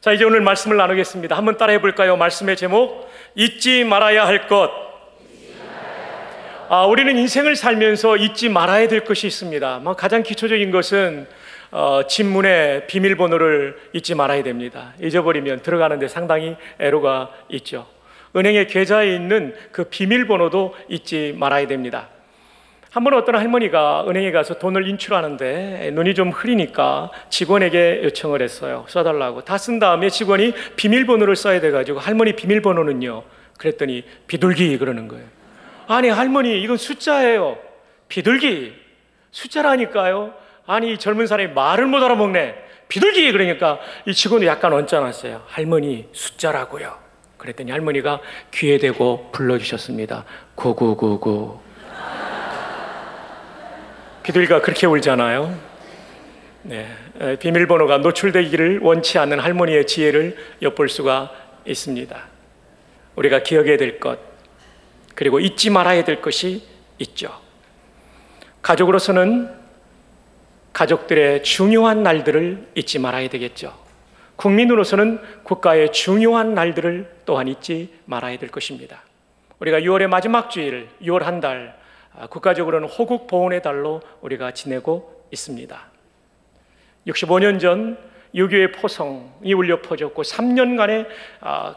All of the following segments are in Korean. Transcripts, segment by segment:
자, 이제 오늘 말씀을 나누겠습니다. 한번 따라해 볼까요? 말씀의 제목, 잊지 말아야 할 것. 우리는 인생을 살면서 잊지 말아야 될 것이 있습니다. 가장 기초적인 것은 집문의 비밀번호를 잊지 말아야 됩니다. 잊어버리면 들어가는데 상당히 애로가 있죠. 은행의 계좌에 있는 그 비밀번호도 잊지 말아야 됩니다. 한 번 어떤 할머니가 은행에 가서 돈을 인출하는데 눈이 좀 흐리니까 직원에게 요청을 했어요. 써달라고. 다 쓴 다음에 직원이 비밀번호를 써야 돼가지고, 할머니 비밀번호는요? 그랬더니 비둘기 그러는 거예요. 아니 할머니, 이건 숫자예요. 비둘기 숫자라니까요. 아니 이 젊은 사람이 말을 못 알아먹네. 비둘기 그러니까 이 직원이 약간 언짢았어요. 할머니 숫자라고요. 그랬더니 할머니가 귀에 대고 불러주셨습니다. 9999. 비둘기가 그렇게 울잖아요. 네, 비밀번호가 노출되기를 원치 않는 할머니의 지혜를 엿볼 수가 있습니다. 우리가 기억해야 될 것, 그리고 잊지 말아야 될 것이 있죠. 가족으로서는 가족들의 중요한 날들을 잊지 말아야 되겠죠. 국민으로서는 국가의 중요한 날들을 또한 잊지 말아야 될 것입니다. 우리가 6월의 마지막 주일, 6월 한 달, 국가적으로는 호국 보훈의 달로 우리가 지내고 있습니다. 65년 전 6.25의 포성이 울려 퍼졌고 3년간의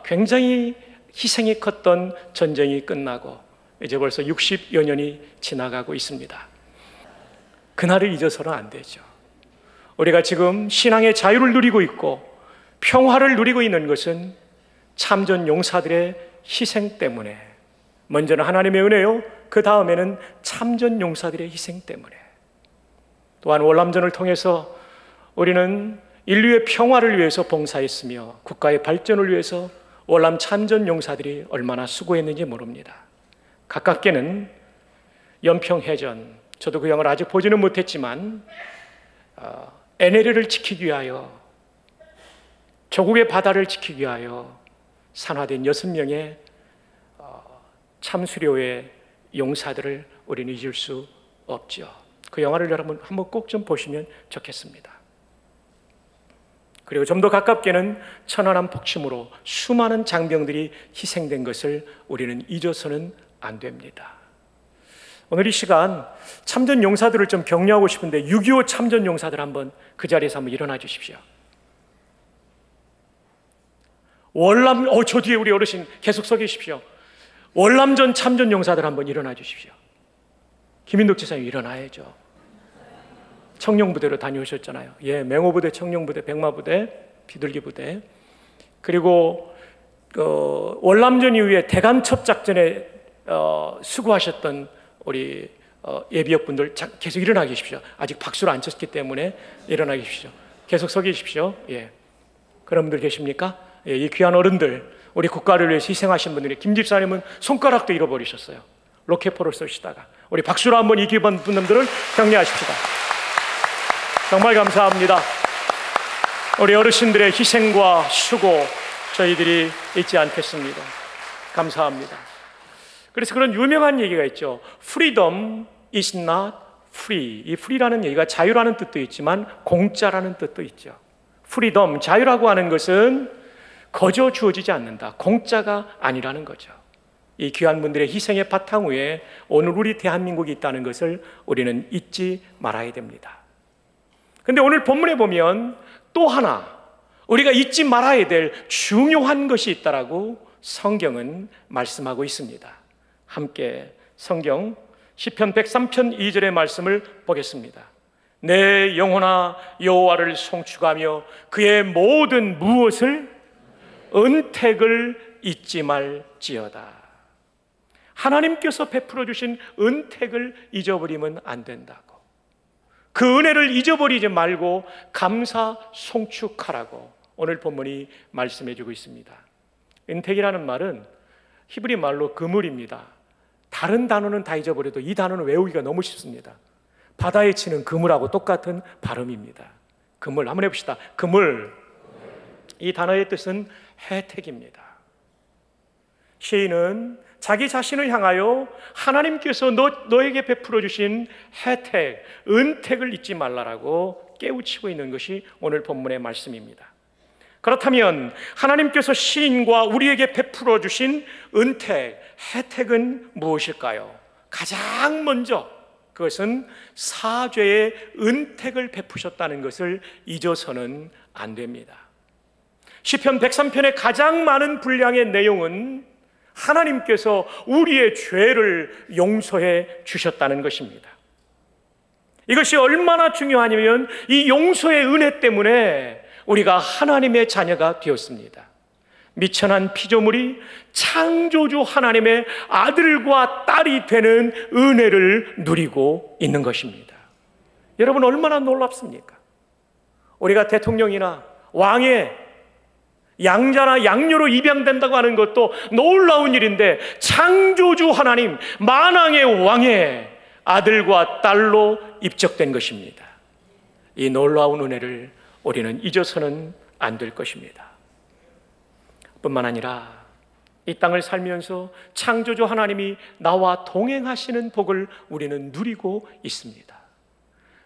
굉장히 희생이 컸던 전쟁이 끝나고 이제 벌써 60여 년이 지나가고 있습니다. 그날을 잊어서는 안 되죠. 우리가 지금 신앙의 자유를 누리고 있고 평화를 누리고 있는 것은 참전 용사들의 희생 때문에, 먼저는 하나님의 은혜요, 그 다음에는 참전 용사들의 희생 때문에, 또한 월남전을 통해서 우리는 인류의 평화를 위해서 봉사했으며 국가의 발전을 위해서 월남 참전 용사들이 얼마나 수고했는지 모릅니다. 가깝게는 연평해전, 저도 그 영화를 아직 보지는 못했지만 NLL을 지키기 위하여, 조국의 바다를 지키기 위하여 산화된 6명의 참수료의 용사들을 우리는 잊을 수 없죠. 그 영화를 여러분 한번 꼭 좀 보시면 좋겠습니다. 그리고 좀 더 가깝게는 천안함 폭침으로 수많은 장병들이 희생된 것을 우리는 잊어서는 안 됩니다. 오늘 이 시간 참전 용사들을 좀 격려하고 싶은데 6.25 참전 용사들 한번 그 자리에서 한번 일어나 주십시오. 월남, 저 뒤에 우리 어르신 계속 서 계십시오. 월남전 참전 용사들 한번 일어나 주십시오. 김인덕 지사님 일어나야죠. 청룡부대로 다녀오셨잖아요. 예, 맹호부대, 청룡부대, 백마부대, 비둘기부대. 그리고 월남전 이후에 대간첩 작전에 수고하셨던 우리 예비역분들 계속 일어나 계십시오. 아직 박수를 안 쳤기 때문에 일어나 계십시오. 계속 서 계십시오. 예, 그런 분들 계십니까? 예, 이 귀한 어른들, 우리 국가를 위해서 희생하신 분들이, 김 집사님은 손가락도 잃어버리셨어요. 로켓포를 쏘시다가. 우리 박수로 한번 이 귀한 분들을 격려하십시다. 정말 감사합니다. 우리 어르신들의 희생과 수고 저희들이 잊지 않겠습니다. 감사합니다. 그래서 그런 유명한 얘기가 있죠. Freedom is not free. 이 free라는 얘기가 자유라는 뜻도 있지만 공짜라는 뜻도 있죠. Freedom, 자유라고 하는 것은 거저 주어지지 않는다, 공짜가 아니라는 거죠. 이 귀한 분들의 희생의 바탕 위에 오늘 우리 대한민국이 있다는 것을 우리는 잊지 말아야 됩니다. 그런데 오늘 본문에 보면 또 하나 우리가 잊지 말아야 될 중요한 것이 있다라고 성경은 말씀하고 있습니다. 함께 성경 시편 103편 2절의 말씀을 보겠습니다. 내 영혼아 여호와를 송축하며 그의 모든 무엇을 은택을 잊지 말지어다. 하나님께서 베풀어 주신 은택을 잊어버리면 안 된다고, 그 은혜를 잊어버리지 말고 감사 송축하라고 오늘 본문이 말씀해 주고 있습니다. 은택이라는 말은 히브리 말로 그물입니다. 다른 단어는 다 잊어버려도 이 단어는 외우기가 너무 쉽습니다. 바다에 치는 그물하고 똑같은 발음입니다. 그물, 한번 해봅시다. 그물. 이 단어의 뜻은 혜택입니다. 시인은 자기 자신을 향하여 하나님께서 너에게 베풀어 주신 혜택, 은택을 잊지 말라라고 깨우치고 있는 것이 오늘 본문의 말씀입니다. 그렇다면 하나님께서 시인과 우리에게 베풀어 주신 은택, 혜택은 무엇일까요? 가장 먼저 그것은 사죄의 은택을 베푸셨다는 것을 잊어서는 안 됩니다. 시편 103편의 가장 많은 분량의 내용은 하나님께서 우리의 죄를 용서해 주셨다는 것입니다. 이것이 얼마나 중요하냐면 이 용서의 은혜 때문에 우리가 하나님의 자녀가 되었습니다. 미천한 피조물이 창조주 하나님의 아들과 딸이 되는 은혜를 누리고 있는 것입니다. 여러분, 얼마나 놀랍습니까? 우리가 대통령이나 왕의 양자나 양녀로 입양된다고 하는 것도 놀라운 일인데, 창조주 하나님 만왕의 왕의 아들과 딸로 입적된 것입니다. 이 놀라운 은혜를 우리는 잊어서는 안 될 것입니다. 뿐만 아니라 이 땅을 살면서 창조주 하나님이 나와 동행하시는 복을 우리는 누리고 있습니다.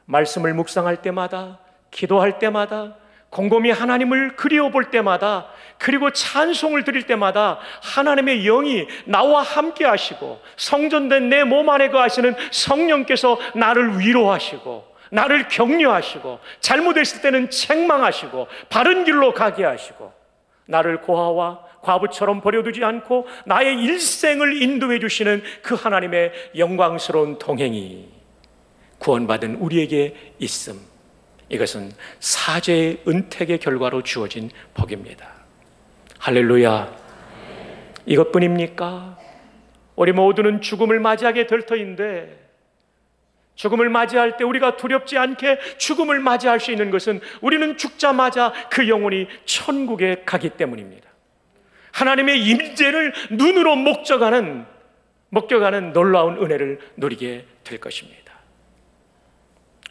말씀을 묵상할 때마다, 기도할 때마다, 곰곰이 하나님을 그리워볼 때마다, 그리고 찬송을 드릴 때마다 하나님의 영이 나와 함께 하시고 성전된 내 몸 안에 거하시는 성령께서 나를 위로하시고 나를 격려하시고 잘못했을 때는 책망하시고 바른 길로 가게 하시고 나를 고아와 과부처럼 버려두지 않고 나의 일생을 인도해 주시는 그 하나님의 영광스러운 동행이 구원받은 우리에게 있음, 이것은 사죄의 은택의 결과로 주어진 복입니다. 할렐루야. 이것뿐입니까? 우리 모두는 죽음을 맞이하게 될 터인데, 죽음을 맞이할 때 우리가 두렵지 않게 죽음을 맞이할 수 있는 것은 우리는 죽자마자 그 영혼이 천국에 가기 때문입니다. 하나님의 임재를 눈으로 목격하는 놀라운 은혜를 누리게 될 것입니다.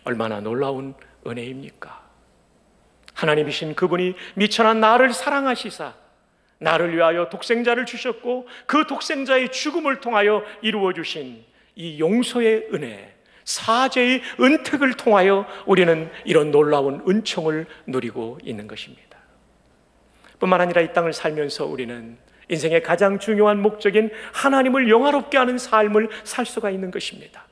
얼마나 놀라운 은혜입니까? 하나님이신 그분이 미천한 나를 사랑하시사 나를 위하여 독생자를 주셨고 그 독생자의 죽음을 통하여 이루어 주신 이 용서의 은혜, 사죄의 은택을 통하여 우리는 이런 놀라운 은총을 누리고 있는 것입니다. 뿐만 아니라 이 땅을 살면서 우리는 인생의 가장 중요한 목적인 하나님을 영화롭게 하는 삶을 살 수가 있는 것입니다.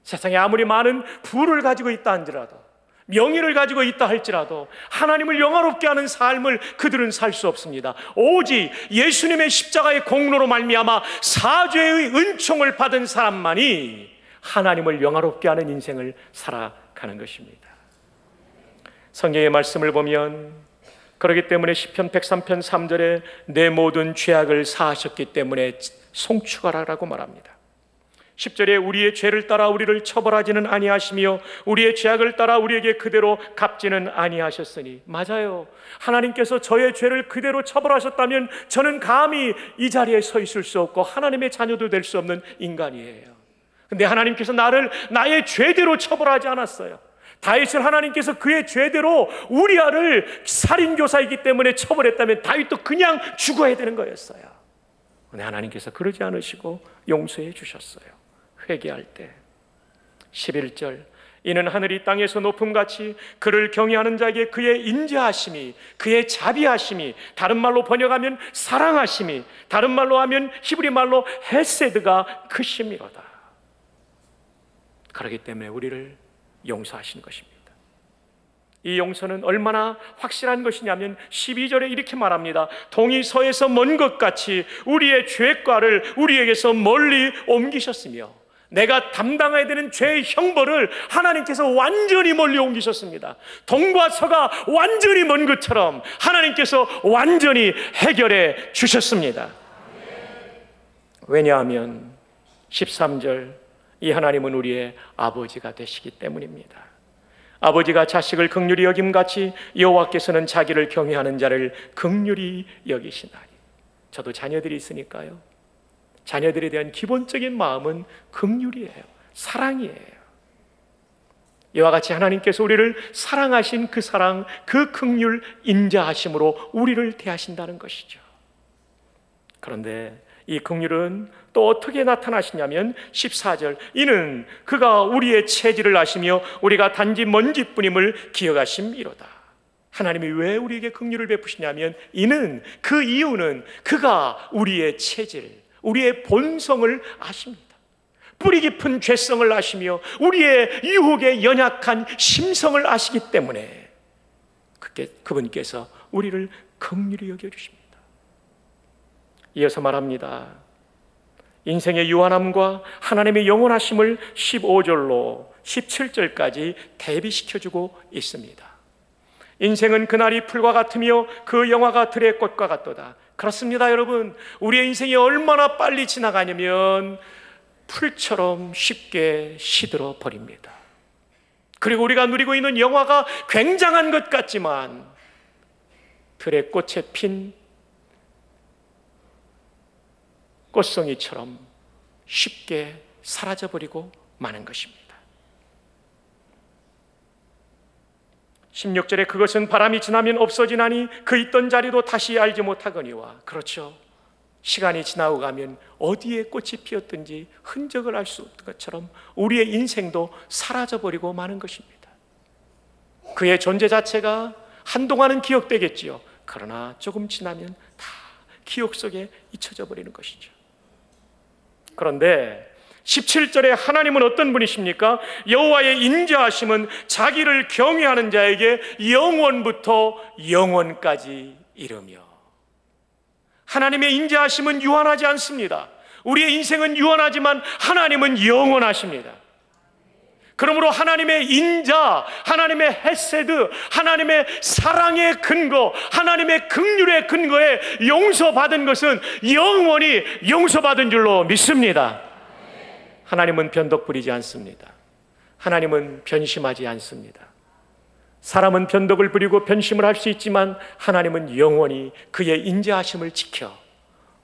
세상에 아무리 많은 부를 가지고 있다 할지라도, 명예를 가지고 있다 할지라도 하나님을 영화롭게 하는 삶을 그들은 살 수 없습니다. 오직 예수님의 십자가의 공로로 말미암아 사죄의 은총을 받은 사람만이 하나님을 영화롭게 하는 인생을 살아가는 것입니다. 성경의 말씀을 보면 그렇기 때문에 시편 103편 3절에 내 모든 죄악을 사하셨기 때문에 송축하라라고 말합니다. 10절에 우리의 죄를 따라 우리를 처벌하지는 아니하시며 우리의 죄악을 따라 우리에게 그대로 갚지는 아니하셨으니, 맞아요. 하나님께서 저의 죄를 그대로 처벌하셨다면 저는 감히 이 자리에 서 있을 수 없고 하나님의 자녀도 될 수 없는 인간이에요. 근데 하나님께서 나를 나의 죄대로 처벌하지 않았어요. 다윗을 하나님께서 그의 죄대로 우리아를 살인교사이기 때문에 처벌했다면 다윗도 그냥 죽어야 되는 거였어요. 근데 하나님께서 그러지 않으시고 용서해 주셨어요. 회개할 때 11절 이는 하늘이 땅에서 높음같이 그를 경외하는 자에게 그의 인자하심이, 그의 자비하심이, 다른 말로 번역하면 사랑하심이, 다른 말로 하면 히브리 말로 헤세드가 크심이로다. 그렇기 때문에 우리를 용서하시는 것입니다. 이 용서는 얼마나 확실한 것이냐면 12절에 이렇게 말합니다. 동이 서에서 먼 것 같이 우리의 죄과를 우리에게서 멀리 옮기셨으며, 내가 담당해야 되는 죄의 형벌을 하나님께서 완전히 멀리 옮기셨습니다. 동과 서가 완전히 먼 것처럼 하나님께서 완전히 해결해 주셨습니다. 왜냐하면 13절 이 하나님은 우리의 아버지가 되시기 때문입니다. 아버지가 자식을 긍휼히 여김같이 여호와께서는 자기를 경외하는 자를 긍휼히 여기시나니. 저도 자녀들이 있으니까요, 자녀들에 대한 기본적인 마음은 긍휼이에요. 사랑이에요. 이와 같이 하나님께서 우리를 사랑하신 그 사랑, 그 긍휼, 인자하심으로 우리를 대하신다는 것이죠. 그런데 이 긍휼은 또 어떻게 나타나시냐면 14절 이는 그가 우리의 체질을 아시며 우리가 단지 먼지뿐임을 기억하심이로다. 하나님이 왜 우리에게 긍휼을 베푸시냐면 그 이유는 그가 우리의 체질, 우리의 본성을 아십니다. 뿌리 깊은 죄성을 아시며 우리의 유혹에 연약한 심성을 아시기 때문에 그분께서 우리를 긍휼히 여겨주십니다. 이어서 말합니다. 인생의 유한함과 하나님의 영원하심을 15절로 17절까지 대비시켜주고 있습니다. 인생은 그날이 풀과 같으며 그 영화가 들의 꽃과 같도다. 그렇습니다, 여러분. 우리의 인생이 얼마나 빨리 지나가냐면 풀처럼 쉽게 시들어 버립니다. 그리고 우리가 누리고 있는 영화가 굉장한 것 같지만 들의 꽃에 핀 꽃송이처럼 쉽게 사라져버리고 마는 것입니다. 16절에 그것은 바람이 지나면 없어지나니 그 있던 자리도 다시 알지 못하거니와. 그렇죠. 시간이 지나고 가면 어디에 꽃이 피었든지 흔적을 알 수 없는 것처럼 우리의 인생도 사라져버리고 마는 것입니다. 그의 존재 자체가 한동안은 기억되겠지요. 그러나 조금 지나면 다 기억 속에 잊혀져 버리는 것이죠. 그런데 17절에 하나님은 어떤 분이십니까? 여호와의 인자하심은 자기를 경외하는 자에게 영원부터 영원까지 이르며. 하나님의 인자하심은 유한하지 않습니다. 우리의 인생은 유한하지만 하나님은 영원하십니다. 그러므로 하나님의 인자, 하나님의 헤세드, 하나님의 사랑의 근거, 하나님의 긍휼의 근거에 용서받은 것은 영원히 용서받은 줄로 믿습니다. 하나님은 변덕 부리지 않습니다. 하나님은 변심하지 않습니다. 사람은 변덕을 부리고 변심을 할 수 있지만 하나님은 영원히 그의 인자하심을 지켜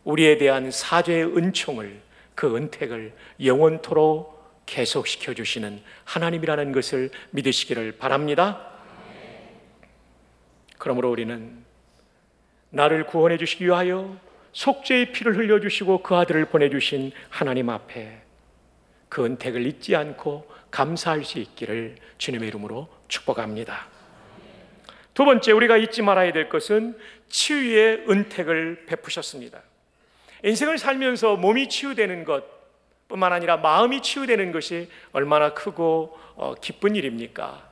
우리에 대한 사죄의 은총을, 그 은택을 영원토록 계속시켜 주시는 하나님이라는 것을 믿으시기를 바랍니다. 그러므로 우리는 나를 구원해 주시기 위하여 속죄의 피를 흘려주시고 그 아들을 보내주신 하나님 앞에 그 은택을 잊지 않고 감사할 수 있기를 주님의 이름으로 축복합니다. 두 번째, 우리가 잊지 말아야 될 것은 치유의 은택을 베푸셨습니다. 인생을 살면서 몸이 치유되는 것 뿐만 아니라 마음이 치유되는 것이 얼마나 크고 기쁜 일입니까?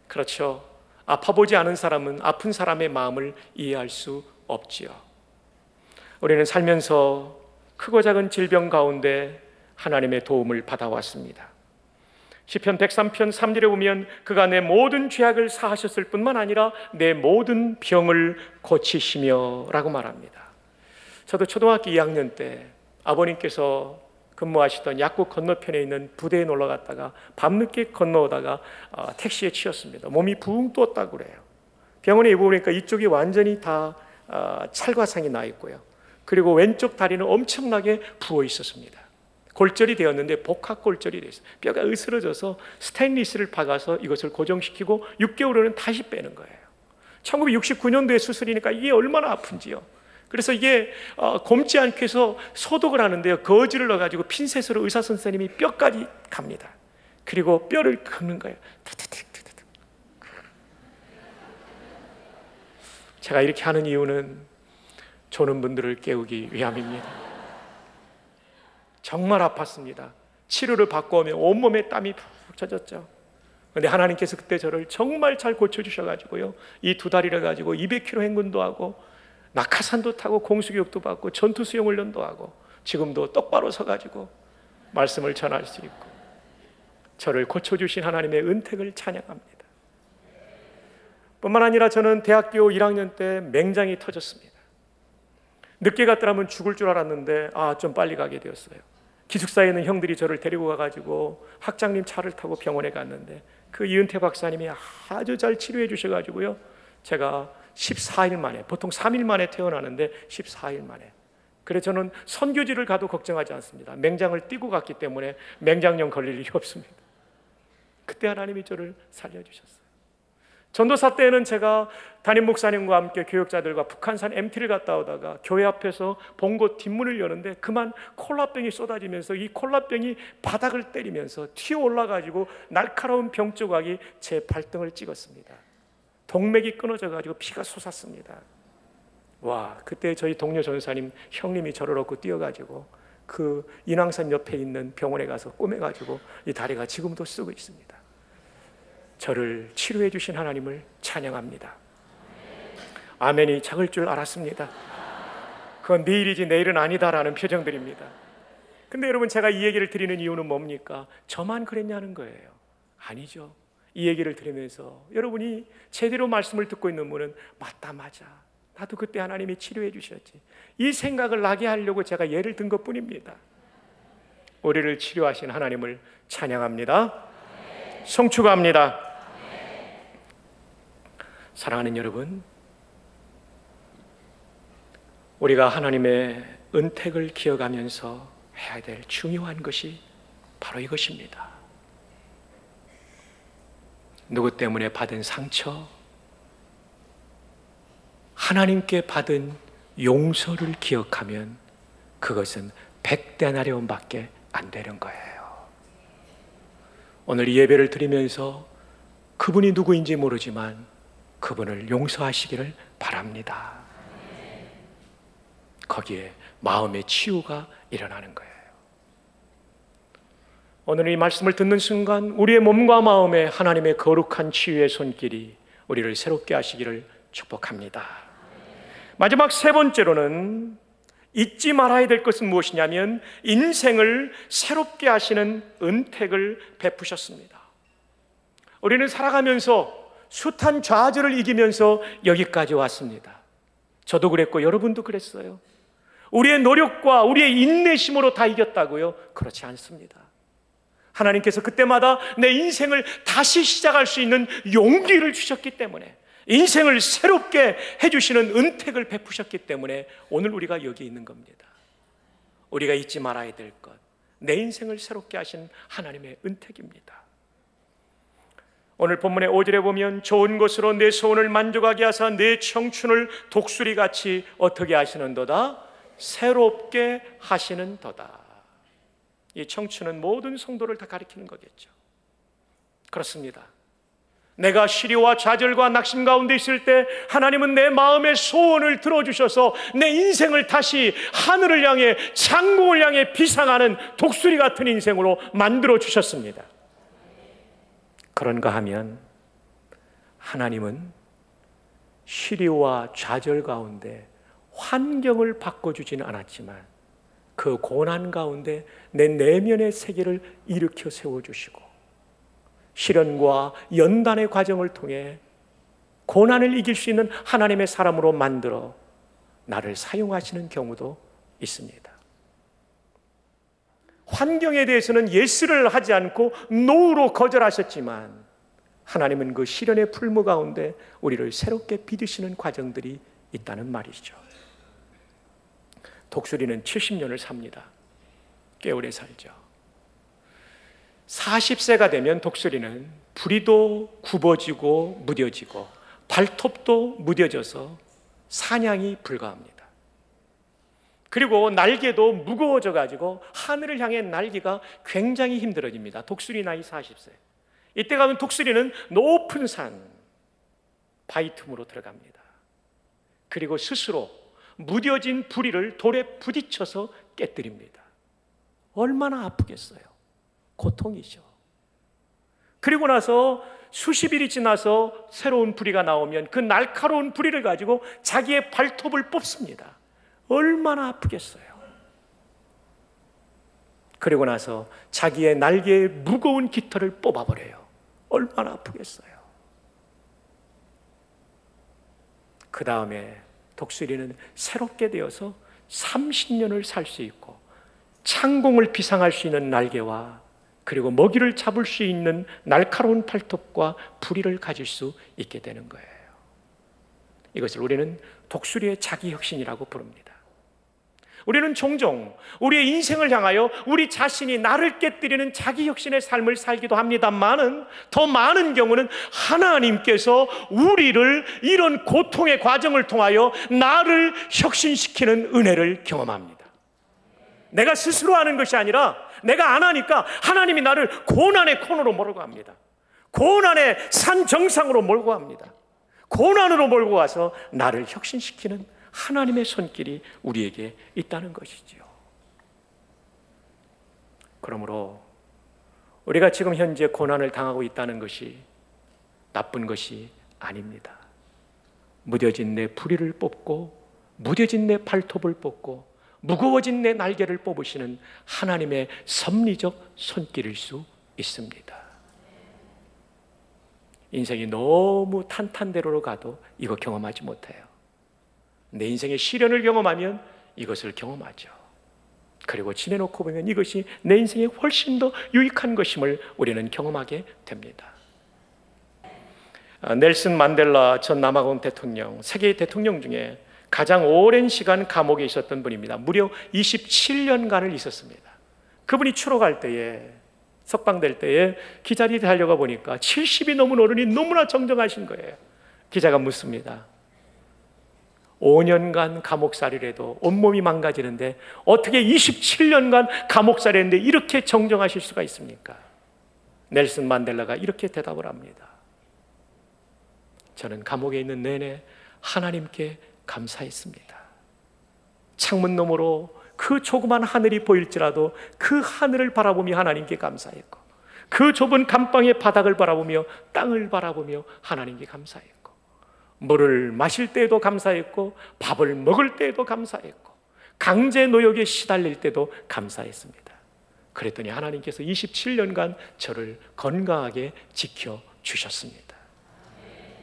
그렇죠. 아파보지 않은 사람은 아픈 사람의 마음을 이해할 수 없지요. 우리는 살면서 크고 작은 질병 가운데 하나님의 도움을 받아왔습니다. 시편 103편 3절에 보면 그가 내 모든 죄악을 사하셨을 뿐만 아니라 내 모든 병을 고치시며 라고 말합니다. 저도 초등학교 2학년 때 아버님께서 근무하시던 약국 건너편에 있는 부대에 놀러 갔다가 밤늦게 건너오다가 택시에 치였습니다. 몸이 붕 떴다고 그래요. 병원에 입어보니까 이쪽이 완전히 다 찰과상이 나 있고요. 그리고 왼쪽 다리는 엄청나게 부어 있었습니다. 골절이 되었는데 복합골절이 됐어요. 뼈가 으스러져서 스테인리스를 박아서 이것을 고정시키고 6개월 후에는 다시 빼는 거예요. 1969년도에 수술이니까 이게 얼마나 아픈지요. 그래서 이게 곪지 않게 해서 소독을 하는데요, 거즈를 넣어가지고 핀셋으로 의사 선생님이 뼈까지 갑니다. 그리고 뼈를 긁는 거예요. 제가 이렇게 하는 이유는 조는 분들을 깨우기 위함입니다. 정말 아팠습니다. 치료를 받고 오면 온몸에 땀이 푹 젖었죠. 그런데 하나님께서 그때 저를 정말 잘 고쳐주셔가지고요, 이 두 다리를 가지고 200km 행군도 하고 낙하산도 타고 공수교육도 받고 전투수영훈련도 하고 지금도 똑바로 서가지고 말씀을 전할 수 있고 저를 고쳐주신 하나님의 은택을 찬양합니다. 뿐만 아니라 저는 대학교 1학년 때 맹장이 터졌습니다. 늦게 갔더라면 죽을 줄 알았는데 좀 빨리 가게 되었어요. 기숙사에 있는 형들이 저를 데리고 가가지고 학장님 차를 타고 병원에 갔는데 그 이은태 박사님이 아주 잘 치료해 주셔가지고요, 제가 14일 만에, 보통 3일 만에 퇴원하는데 14일 만에. 그래서 저는 선교지를 가도 걱정하지 않습니다. 맹장을 띄고 갔기 때문에 맹장염 걸릴 일이 없습니다. 그때 하나님이 저를 살려주셨어요. 전도사 때는 제가 담임 목사님과 함께 교역자들과 북한산 MT를 갔다 오다가 교회 앞에서 본고 뒷문을 여는데 그만 콜라병이 쏟아지면서 이 콜라병이 바닥을 때리면서 튀어 올라가지고 날카로운 병 조각이 제 발등을 찍었습니다. 동맥이 끊어져 가지고 피가 솟았습니다. 와, 그때 저희 동료 전사님 형님이 저를 얻고 뛰어가지고 그 인왕산 옆에 있는 병원에 가서 꼬매가지고 이 다리가 지금도 쓰고 있습니다. 저를 치료해 주신 하나님을 찬양합니다. 아멘이 작을 줄 알았습니다. 그건 내일이지 내일은 아니다라는 표정들입니다. 근데 여러분, 제가 이 얘기를 드리는 이유는 뭡니까? 저만 그랬냐는 거예요. 아니죠. 이 얘기를 들으면서 여러분이 제대로 말씀을 듣고 있는 분은 맞다, 맞아, 나도 그때 하나님이 치료해 주셨지, 이 생각을 나게 하려고 제가 예를 든 것뿐입니다. 우리를 치료하신 하나님을 찬양합니다. 성취합니다. 사랑하는 여러분, 우리가 하나님의 은택을 기억하면서 해야 될 중요한 것이 바로 이것입니다. 누구 때문에 받은 상처, 하나님께 받은 용서를 기억하면 그것은 100데나리온밖에 안 되는 거예요. 오늘 이 예배를 드리면서 그분이 누구인지 모르지만 그분을 용서하시기를 바랍니다. 거기에 마음의 치유가 일어나는 거예요. 오늘 이 말씀을 듣는 순간 우리의 몸과 마음에 하나님의 거룩한 치유의 손길이 우리를 새롭게 하시기를 축복합니다. 마지막 세 번째로는 잊지 말아야 될 것은 무엇이냐면 인생을 새롭게 하시는 은택을 베푸셨습니다. 우리는 살아가면서 숱한 좌절을 이기면서 여기까지 왔습니다. 저도 그랬고 여러분도 그랬어요. 우리의 노력과 우리의 인내심으로 다 이겼다고요? 그렇지 않습니다. 하나님께서 그때마다 내 인생을 다시 시작할 수 있는 용기를 주셨기 때문에, 인생을 새롭게 해주시는 은택을 베푸셨기 때문에 오늘 우리가 여기 있는 겁니다. 우리가 잊지 말아야 될 것, 내 인생을 새롭게 하신 하나님의 은택입니다. 오늘 본문의 5절에 보면 좋은 것으로 내 소원을 만족하게 하사 내 청춘을 독수리같이 어떻게 하시는도다? 새롭게 하시는도다. 이 청춘은 모든 성도를 다 가리키는 거겠죠. 그렇습니다. 내가 시리와 좌절과 낙심 가운데 있을 때 하나님은 내 마음의 소원을 들어주셔서 내 인생을 다시 하늘을 향해, 창공을 향해 비상하는 독수리 같은 인생으로 만들어 주셨습니다. 그런가 하면 하나님은 시리와 좌절 가운데 환경을 바꿔주지는 않았지만 그 고난 가운데 내 내면의 세계를 일으켜 세워주시고 시련과 연단의 과정을 통해 고난을 이길 수 있는 하나님의 사람으로 만들어 나를 사용하시는 경우도 있습니다. 환경에 대해서는 예스를 하지 않고 노로 거절하셨지만 하나님은 그 시련의 풀무 가운데 우리를 새롭게 빚으시는 과정들이 있다는 말이죠. 독수리는 70년을 삽니다. 꽤 오래 살죠. 40세가 되면 독수리는 부리도 굽어지고 무뎌지고 발톱도 무뎌져서 사냥이 불가합니다. 그리고 날개도 무거워져 가지고 하늘을 향해 날기가 굉장히 힘들어집니다. 독수리 나이 40세. 이때 가면 독수리는 높은 산 바위 틈으로 들어갑니다. 그리고 스스로 무뎌진 부리를 돌에 부딪혀서 깨뜨립니다. 얼마나 아프겠어요. 고통이죠. 그리고 나서 수십 일이 지나서 새로운 부리가 나오면 그 날카로운 부리를 가지고 자기의 발톱을 뽑습니다. 얼마나 아프겠어요. 그리고 나서 자기의 날개의 무거운 깃털을 뽑아버려요. 얼마나 아프겠어요. 그 다음에 독수리는 새롭게 되어서 30년을 살 수 있고 창공을 비상할 수 있는 날개와 그리고 먹이를 잡을 수 있는 날카로운 팔톱과 부리를 가질 수 있게 되는 거예요. 이것을 우리는 독수리의 자기혁신이라고 부릅니다. 우리는 종종 우리의 인생을 향하여 우리 자신이 나를 깨뜨리는 자기혁신의 삶을 살기도 합니다만은 더 많은 경우는 하나님께서 우리를 이런 고통의 과정을 통하여 나를 혁신시키는 은혜를 경험합니다. 내가 스스로 하는 것이 아니라 내가 안 하니까 하나님이 나를 고난의 코너로 몰고 갑니다. 고난의 산 정상으로 몰고 갑니다. 고난으로 몰고 와서 나를 혁신시키는 하나님의 손길이 우리에게 있다는 것이지요. 그러므로 우리가 지금 현재 고난을 당하고 있다는 것이 나쁜 것이 아닙니다. 무뎌진 내 부리를 뽑고 무뎌진 내 발톱을 뽑고 무거워진 내 날개를 뽑으시는 하나님의 섭리적 손길일 수 있습니다. 인생이 너무 탄탄대로로 가도 이거 경험하지 못해요. 내 인생의 시련을 경험하면 이것을 경험하죠. 그리고 지내놓고 보면 이것이 내 인생에 훨씬 더 유익한 것임을 우리는 경험하게 됩니다. 넬슨 만델라 전 남아공 대통령, 세계 대통령 중에 가장 오랜 시간 감옥에 있었던 분입니다. 무려 27년간을 있었습니다. 그분이 추록할 때에, 석방될 때에 기자들이 달려가 보니까 70이 넘은 어른이 너무나 정정하신 거예요. 기자가 묻습니다. 5년간 감옥살이를 해도 온몸이 망가지는데 어떻게 27년간 감옥살이를 했는데 이렇게 정정하실 수가 있습니까? 넬슨 만델라가 이렇게 대답을 합니다. 저는 감옥에 있는 내내 하나님께 감사했습니다. 창문 너머로 그 조그만 하늘이 보일지라도 그 하늘을 바라보며 하나님께 감사했고, 그 좁은 감방의 바닥을 바라보며 땅을 바라보며 하나님께 감사했고, 물을 마실 때에도 감사했고, 밥을 먹을 때에도 감사했고, 강제 노역에 시달릴 때도 감사했습니다. 그랬더니 하나님께서 27년간 저를 건강하게 지켜주셨습니다.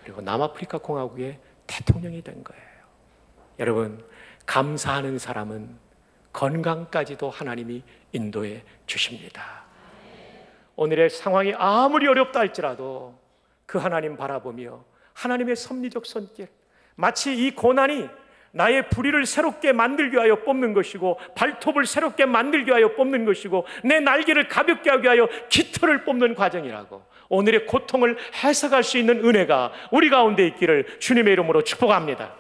그리고 남아프리카 공화국의 대통령이 된 거예요. 여러분, 감사하는 사람은 건강까지도 하나님이 인도해 주십니다. 오늘의 상황이 아무리 어렵다 할지라도 그 하나님 바라보며 하나님의 섭리적 손길, 마치 이 고난이 나의 부리를 새롭게 만들기 위하여 뽑는 것이고 발톱을 새롭게 만들기 위하여 뽑는 것이고 내 날개를 가볍게 하기 위하여 깃털을 뽑는 과정이라고 오늘의 고통을 해석할 수 있는 은혜가 우리 가운데 있기를 주님의 이름으로 축복합니다.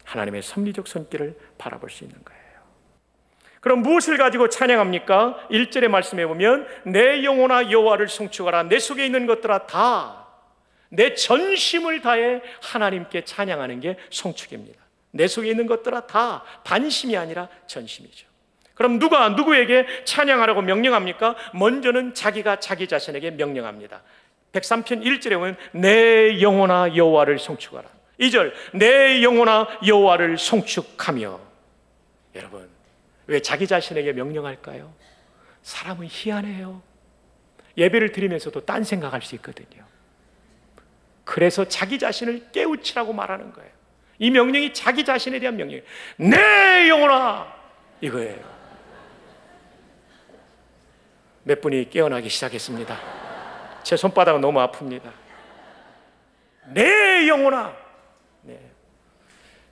하나님의 섭리적 손길을 바라볼 수 있는 거예요. 그럼 무엇을 가지고 찬양합니까? 1절의 말씀에 보면 내 영혼아 여호와를 송축하라. 내 속에 있는 것들아 다 내 전심을 다해 하나님께 찬양하는 게 송축입니다. 내 속에 있는 것들아 다 반심이 아니라 전심이죠. 그럼 누가 누구에게 찬양하라고 명령합니까? 먼저는 자기가 자기 자신에게 명령합니다. 103편 1절에 보면 내 영혼아 여호와를 송축하라. 2절 내 영혼아 여호와를 송축하며. 여러분, 왜 자기 자신에게 명령할까요? 사람은 희한해요. 예배를 드리면서도 딴 생각할 수 있거든요. 그래서 자기 자신을 깨우치라고 말하는 거예요. 이 명령이 자기 자신에 대한 명령이에요. 내 영혼아, 이거예요. 몇 분이 깨어나기 시작했습니다. 제 손바닥은 너무 아픕니다. 내 영혼아. 네.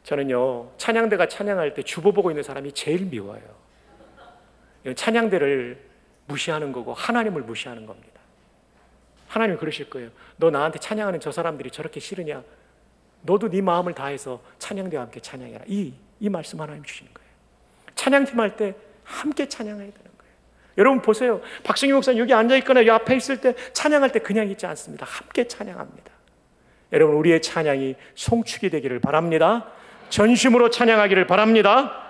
저는요, 찬양대가 찬양할 때 주보 보고 있는 사람이 제일 미워요. 찬양대를 무시하는 거고 하나님을 무시하는 겁니다. 하나님이 그러실 거예요. 너 나한테 찬양하는 저 사람들이 저렇게 싫으냐? 너도 네 마음을 다해서 찬양대와 함께 찬양해라. 이 말씀 하나님 주시는 거예요. 찬양팀 할 때 함께 찬양해야 되는 거예요. 여러분 보세요. 박승희 목사님 여기 앉아있거나 여기 앞에 있을 때 찬양할 때 그냥 있지 않습니다. 함께 찬양합니다. 여러분, 우리의 찬양이 송축이 되기를 바랍니다. 전심으로 찬양하기를 바랍니다.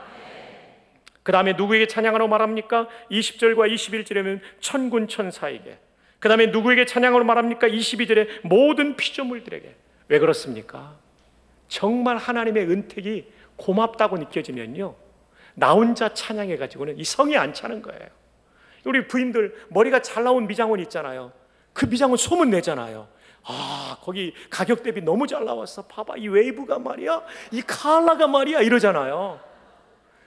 그 다음에 누구에게 찬양하라고 말합니까? 20절과 21절에 보면 천군 천사에게. 그 다음에 누구에게 찬양으로 말합니까? 22절에 모든 피조물들에게. 왜 그렇습니까? 정말 하나님의 은택이 고맙다고 느껴지면요, 나 혼자 찬양해가지고는 이 성이 안 차는 거예요. 우리 부인들 머리가 잘 나온 미장원 있잖아요. 그 미장원 소문 내잖아요. 아, 거기 가격 대비 너무 잘 나왔어. 봐봐, 이 웨이브가 말이야, 이 컬러가 말이야, 이러잖아요.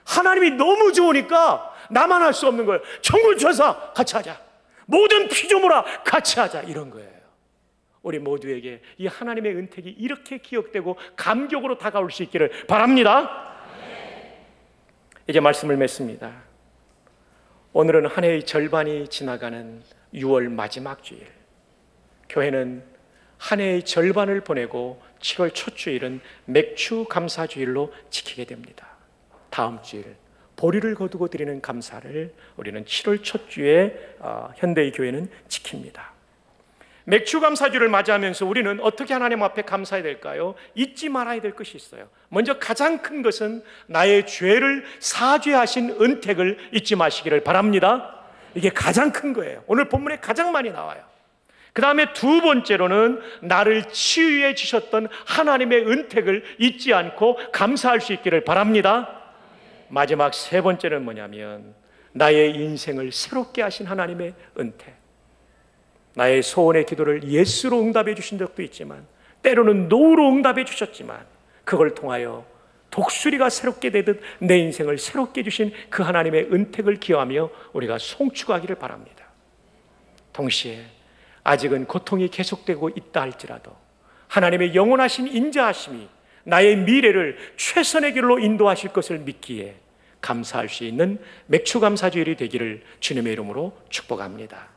하나님이 너무 좋으니까 나만 할 수 없는 거예요. 천군 천사 같이 하자. 모든 피조물아 같이 하자, 이런 거예요. 우리 모두에게 이 하나님의 은택이 이렇게 기억되고 감격으로 다가올 수 있기를 바랍니다. 이제 말씀을 맺습니다. 오늘은 한 해의 절반이 지나가는 6월 마지막 주일. 교회는 한 해의 절반을 보내고 7월 첫 주일은 맥주 감사 주일로 지키게 됩니다. 다음 주일 보리를 거두고 드리는 감사를 우리는 7월 첫 주에 현대의 교회는 지킵니다. 맥추감사주를 맞이하면서 우리는 어떻게 하나님 앞에 감사해야 될까요? 잊지 말아야 될 것이 있어요. 먼저 가장 큰 것은 나의 죄를 사죄하신 은택을 잊지 마시기를 바랍니다. 이게 가장 큰 거예요. 오늘 본문에 가장 많이 나와요. 그 다음에 두 번째로는 나를 치유해 주셨던 하나님의 은택을 잊지 않고 감사할 수 있기를 바랍니다. 마지막 세 번째는 뭐냐면 나의 인생을 새롭게 하신 하나님의 은택. 나의 소원의 기도를 예스로 응답해 주신 적도 있지만 때로는 노로 응답해 주셨지만 그걸 통하여 독수리가 새롭게 되듯 내 인생을 새롭게 주신 그 하나님의 은택을 기억하며 우리가 송축하기를 바랍니다. 동시에 아직은 고통이 계속되고 있다 할지라도 하나님의 영원하신 인자하심이 나의 미래를 최선의 길로 인도하실 것을 믿기에 감사할 수 있는 맥추감사주일이 되기를 주님의 이름으로 축복합니다.